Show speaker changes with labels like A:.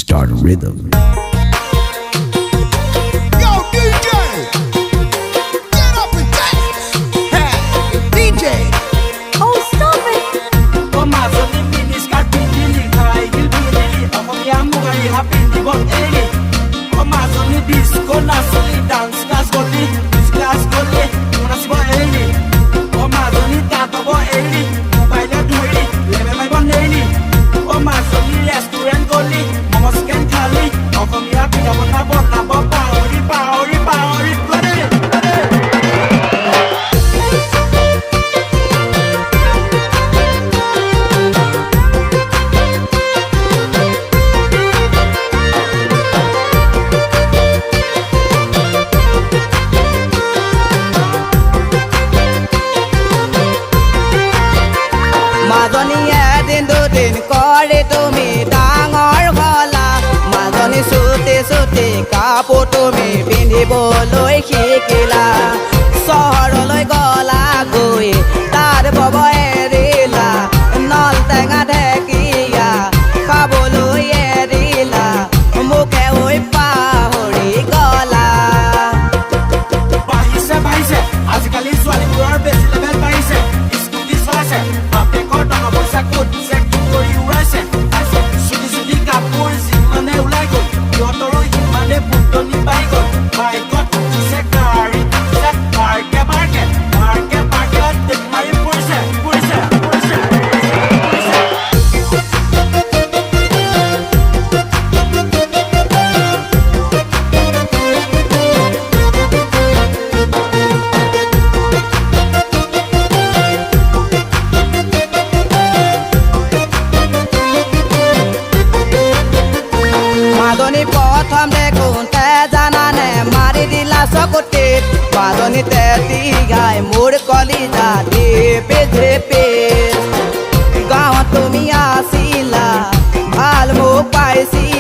A: Start Rhythm.
B: Yo, DJ! Get up and dance! Hey, DJ!
C: Oh, stop it!
D: কাপোৰ তুমি পিন্ধিবলৈ শিকিলা চহৰলৈ গলা গৈ তাৰ বব এৰিলা নল টেঙা ঢেকীয়া খাবলৈ এৰিলা মুখে হৈ পাহৰি গলা
E: বাঢ়িছে আজিকালি ছোৱালীবোৰৰ বেছি লেভেল বাঢ়িছে স্কুটি চলাইছে বাপেকৰ টকা পইচা ক'ত চেক কৰি উৰাইছে চুটি কাপোৰ যিমানে ওলাই গ'ল সিহঁতৰো সিমানে পুতনি পাই গ'ল বাইকত উঠিছে গাড়ী মাৰ্কেট টেক মাৰি পৰিছে
D: মাজনী প্ৰথম দেখোঁতে জানানে মাৰি দিলা চকুটিত মাজনী তেতি গাই মোৰ কলিজা ঢেপে গাঁৱত তুমি আছিলা ভাল মোক পাইছিলা